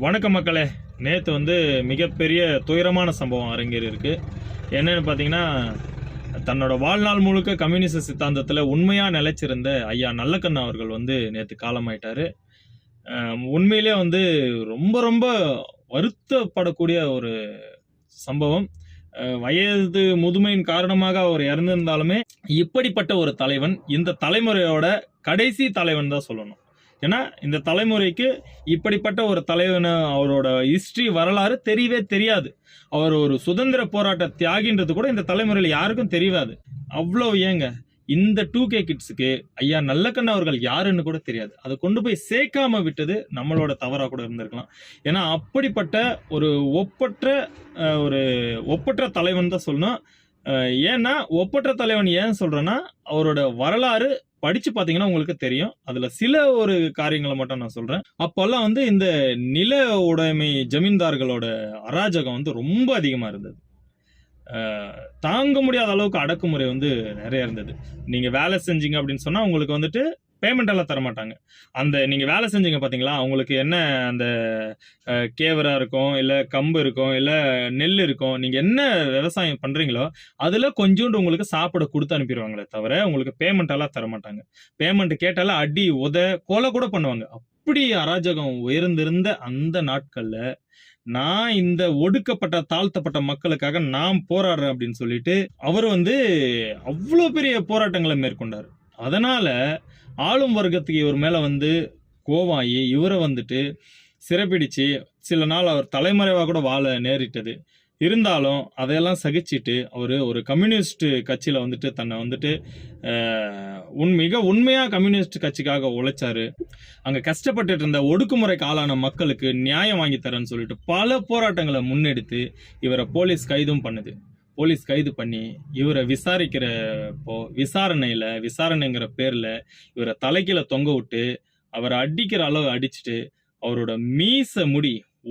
வணக்கம் மக்களே. நேற்று மிகப்பெரிய துயரமான சம்பவம் அரங்கேறி இருக்கு. என்னன்னு பார்த்தீங்கன்னா, தன்னோட வாழ்நாள் முழுக்க கம்யூனிச சித்தாந்தத்தில் உண்மையாக நிலைச்சிருந்த ஐயா நல்லக்கண்ணு அவர்கள் நேற்று காலமாயிட்டாரு. உண்மையிலே ரொம்ப ரொம்ப வருத்தப்படக்கூடிய ஒரு சம்பவம். வயது முதுமையின் காரணமாக அவர் இறந்திருந்தாலுமே இப்படிப்பட்ட ஒரு தலைவன் இந்த தலைமுறையோட கடைசி தலைவன் தான் சொல்லணும். ஏன்னா இந்த தலைமுறைக்கு இப்படிப்பட்ட ஒரு தலைவன் அவரோட ஹிஸ்டரி வரலாறு தெரியவே தெரியாது. அவர் ஒரு சுதந்திர போராட்ட தியாகின்றது கூட இந்த தலைமுறையில் யாருக்கும் தெரியாது. அவ்வளோ ஏங்க இந்த 2K கிட்ஸுக்கு ஐயா நல்லக்கண்ணு அவர்கள் யாருன்னு கூட தெரியாது. அதை கொண்டு போய் சேர்க்காம விட்டது நம்மளோட தவறாக கூட இருந்திருக்கலாம். ஏன்னா அப்படிப்பட்ட ஒரு ஒப்பற்ற தலைவன் தான் சொல்லணும். ஏன்னா ஒப்பற்ற தலைவன் ஏன் சொல்றேன்னா, அவரோட வரலாறு படிச்சு பாத்தீங்கன்னா உங்களுக்கு தெரியும். அதுல சில ஒரு காரியங்களை மட்டும் நான் சொல்றேன். அப்பெல்லாம் இந்த நில உடைமை ஜமீன்தார்களோட அராஜகம் ரொம்ப அதிகமா இருந்தது. தாங்க முடியாத அளவுக்கு அடக்குமுறை நிறைய இருந்தது. நீங்க வேலை செஞ்சீங்க அப்படின்னு சொன்னா உங்களுக்கு பேமெண்ட் எல்லாம் தர மாட்டாங்க. அந்த நீங்க வேலை செஞ்சீங்க பாத்தீங்களா, அவங்களுக்கு என்ன அந்த கேவரா இருக்கும், இல்ல கம்பு இருக்கும், இல்ல நெல் இருக்கும், நீங்க என்ன விவசாயம் பண்றீங்களோ அதுல கொஞ்சோண்டு உங்களுக்கு சாப்பிட கொடுத்து அனுப்பிடுவாங்களே தவிர உங்களுக்கு பேமெண்ட் எல்லாம் தர மாட்டாங்க. பேமெண்ட் கேட்டால அடி உத கொலை கூட பண்ணுவாங்க. அப்படி அராஜகம் உயர்ந்திருந்த அந்த நாட்கள்ல நான் இந்த ஒடுக்கப்பட்ட தாழ்த்தப்பட்ட மக்களுக்காக நான் போராடுறேன் அப்படின்னு சொல்லிட்டு அவர் அவ்வளவு பெரிய போராட்டங்களை மேற்கொண்டார். அதனால ஆளும் வர்க்கத்துக்கு இவர் மேல கோவாயி இவரை சிறைப்பிடிச்சு சில நாள் அவர் தலைமறைவாக கூட வாழ நேரிட்டது. இருந்தாலும் அதையெல்லாம் சகிச்சுட்டு அவர் ஒரு கம்யூனிஸ்ட் கட்சியில தன்னை மிக உண்மையா கம்யூனிஸ்ட் கட்சிக்காக உழைச்சாரு. அங்க கஷ்டப்பட்டு இருந்த ஒடுக்குமுறைக்கு ஆளான மக்களுக்கு நியாயம் வாங்கி தரேன்னு சொல்லிட்டு பல போராட்டங்களை முன்னெடுத்து இவரை போலீஸ் கைதும் பண்ணுது. போலீஸ் கைது பண்ணி இவரை விசாரிக்கிறப்போ விசாரணைங்கிற பேர்ல இவரை தலைக்கீழ தொங்க விட்டு அவரை அடிக்கிற அளவு அடிச்சுட்டு அவரோட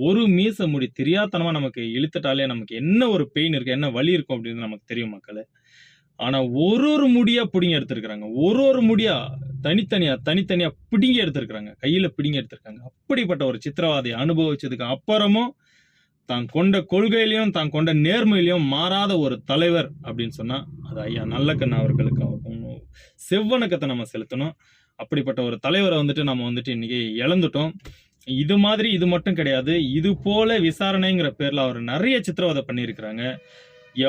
ஒரு மீச முடி தெரியாதனமா நமக்கு இழுத்துட்டாலே நமக்கு என்ன ஒரு பெயின் இருக்கு, என்ன வலி இருக்கும் அப்படின்னு நமக்கு தெரியும் மக்களே. ஆனா ஒரு முடியா பிடிங்கி எடுத்திருக்கிறாங்க. ஒரு முடியா தனித்தனியா பிடிங்கி எடுத்திருக்கிறாங்க. கையில பிடிங்கி எடுத்திருக்காங்க. அப்படிப்பட்ட ஒரு சித்திரவாதையை அனுபவிச்சதுக்கு அப்புறமும் தான் கொண்ட கொள்கையிலையும் தான் கொண்ட நேர்மையிலையும் மாறாத ஒரு தலைவர் அப்படின்னு சொன்னா அது ஐயா நல்லக்கண்ணு அவர்களுக்கு செவ்வணக்கத்தை நம்ம செலுத்தணும். அப்படிப்பட்ட ஒரு தலைவரை நம்ம இன்னைக்கு இழந்துட்டோம். இது மட்டும் கிடையாது. இது போல விசாரணைங்கிற பேர்ல அவர் நிறைய சித்திரவதை பண்ணியிருக்கிறாங்க.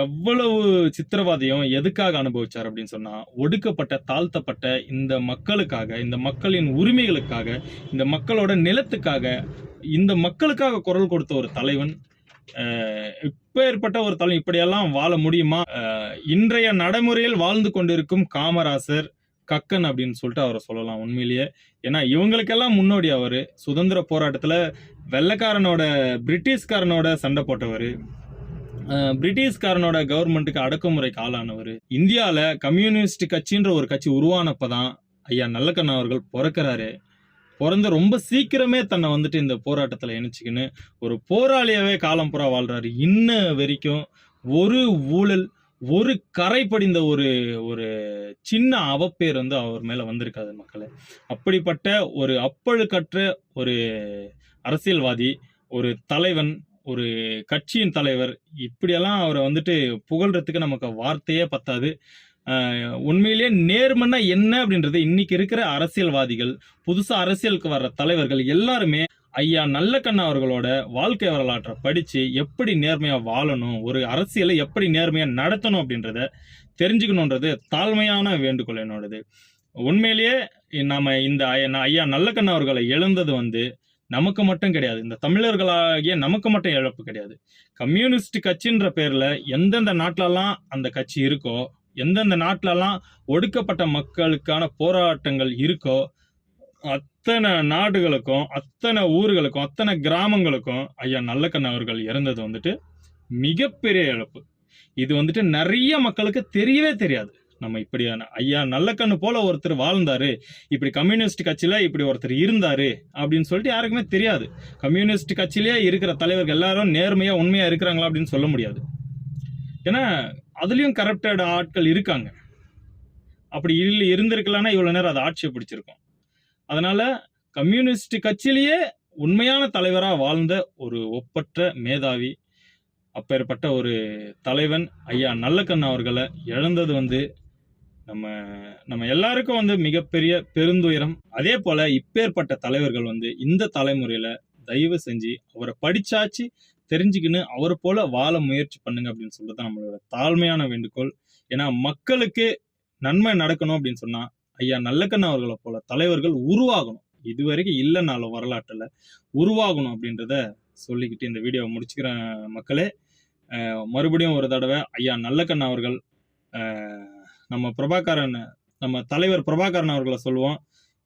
எவ்வளவு சித்திரவாதையும் எதுக்காக அனுபவிச்சார் அப்படின்னு சொன்னா, ஒடுக்கப்பட்ட தாழ்த்தப்பட்ட இந்த மக்களுக்காக, இந்த மக்களின் உரிமைகளுக்காக, இந்த மக்களோட நிலத்துக்காக, இந்த மக்களுக்காக குரல் கொடுத்த ஒரு தலைவன். இப்பேற்பட்ட ஒரு தலைவன் இப்படியெல்லாம் வாழ முடியுமா? இன்றைய நடைமுறையில் வாழ்ந்து கொண்டிருக்கும் காமராசர், கக்கன் அப்படின்னு சொல்லிட்டு அவரை சொல்லலாம் உண்மையிலேயே. ஏன்னா இவங்களுக்கெல்லாம் முன்னோடி அவரு. சுதந்திர போராட்டத்துல பிரிட்டிஷ்காரனோட சண்டை போட்டவர், பிரிட்டிஷ்காரனோட கவர்மெண்ட்டுக்கு அடக்குமுறைக்கு ஆளானவர். இந்தியால கம்யூனிஸ்ட் கட்சின்ற ஒரு கட்சி உருவானப்பதான் ஐயா நல்லக்கண்ணு அவர்கள் பிறக்கிறாரு. பிறந்த ரொம்ப சீக்கிரமே தன்னை இந்த போராட்டத்துல இணைச்சுக்கின்னு ஒரு போராளியாவே காலம் புறா வாழ்றாரு. இன்ன வரைக்கும் ஒரு ஊழல், ஒரு கரை படிந்த ஒரு சின்ன அவப்பேர் அவர் மேல வந்திருக்காது மக்களே. அப்படிப்பட்ட ஒரு அப்பழுக்கற்ற ஒரு அரசியல்வாதி, ஒரு தலைவன், ஒரு கட்சியின் தலைவர், இப்படியெல்லாம் அவரை புகழ்றதுக்கு நமக்கு வார்த்தையே பத்தாது. உண்மையிலேயே நேர்மன்னா என்ன அப்படின்றது இன்னைக்கு இருக்கிற அரசியல்வாதிகள், புதுசா அரசியலுக்கு வர்ற தலைவர்கள் எல்லாருமே ஐயா நல்லக்கண்ணு அவர்களோட வாழ்க்கை வரலாற்றை படிச்சு எப்படி நேர்மையா வாழணும், ஒரு அரசியலை எப்படி நேர்மையா நடத்தணும் அப்படின்றத தெரிஞ்சுக்கணுன்றது தாழ்மையான வேண்டுகோள் என்னோடது. உண்மையிலேயே நாம இந்த ஐயா நல்லக்கண்ணு அவர்களை இழந்தது நமக்கு மட்டும் கிடையாது, இந்த தமிழர்களாகிய நமக்கு மட்டும் இழப்பு கிடையாது. கம்யூனிஸ்ட் கட்சின்ற பேர்ல எந்தெந்த நாட்டிலெல்லாம் அந்த கட்சி இருக்கோ, எந்தெந்த நாட்டிலெல்லாம் ஒடுக்கப்பட்ட மக்களுக்கான போராட்டங்கள் இருக்கோ, அத்தனை நாடுகளுக்கும், அத்தனை ஊர்களுக்கும், அத்தனை கிராமங்களுக்கும் ஐயா நல்லக்கண்ணு அவர்கள் இறந்தது மிகப்பெரிய இழப்பு. இது நிறைய மக்களுக்கு தெரியவே தெரியாது. நம்ம இப்படியான ஐயா நல்லக்கண்ணு போல ஒருத்தர் வாழ்ந்தாரு, இப்படி கம்யூனிஸ்ட் கட்சியில இப்படி ஒருத்தர் இருந்தாரு அப்படின்னு சொல்லிட்டு யாருக்குமே தெரியாது. கம்யூனிஸ்ட் கட்சியிலேயே இருக்கிற தலைவர்கள் எல்லாரும் நேர்மையா உண்மையா இருக்கிறாங்களா அப்படின்னு சொல்ல முடியாது. ஏன்னா அதுலயும் கரப்டட் ஆட்கள் இருக்காங்க. அப்படி இருந்திருக்கலாம்னா இவ்வளவு நேரம் அது ஆட்சியை பிடிச்சிருக்கும். அதனால கம்யூனிஸ்ட் கட்சியிலேயே உண்மையான தலைவரா வாழ்ந்த ஒரு ஒப்பற்ற மேதாவி. அப்பேற்பட்ட ஒரு தலைவன் ஐயா நல்லக்கண்ணு அவர்களை இழந்தது வந்து நம்ம நம்ம எல்லாருக்கும் வந்து மிகப்பெரிய பெருந்துயரம். அதே போல இப்பேற்பட்ட தலைவர்கள் வந்து இந்த தலைமுறையில தயவு செஞ்சு அவரை படிச்சாச்சு தெரிஞ்சுக்கின்னு அவரை போல வாழ முயற்சி பண்ணுங்க அப்படின்னு சொல்றது நம்மளோட தாழ்மையான வேண்டுகோள். ஏன்னா மக்களுக்கு நன்மை நடக்கணும் அப்படின்னு சொன்னா ஐயா நல்லக்கண்ணு அவர்களை போல தலைவர்கள் உருவாகணும். இதுவரைக்கும் இல்லைனாலும் வரலாற்றுல உருவாகணும் அப்படின்றத சொல்லிக்கிட்டு இந்த வீடியோவை முடிச்சுக்கிறேன் மக்களே. மறுபடியும் ஒரு தடவை ஐயா நல்லக்கண்ணு அவர்கள், நம்ம பிரபாகரன், நம்ம தலைவர் பிரபாகரன் அவர்களை சொல்லுவோம்,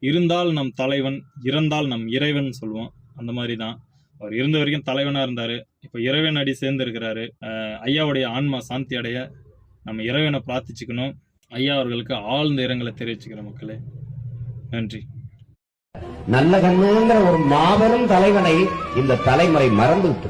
இருந்தால் நம் தலைவன், இறந்தால் நம் இறைவன் சொல்லுவோம். அந்த மாதிரி தான் அவர் இருந்த வரைக்கும் தலைவனா இருந்தாரு. இப்ப இறைவன் அடி சேர்ந்து இருக்கிறாரு. ஐயாவுடைய ஆன்மா சாந்தி அடைய நம்ம இறைவனை பிரார்த்திச்சுக்கணும். ஐயா அவர்களுக்கு ஆழ்ந்த இரங்கலை தெரிவிச்சுக்கிற மக்களே. நன்றி. நல்லகண்ணுங்கிற ஒரு மாபெரும் தலைவனை இந்த தலைமுறை மறந்து விட்டு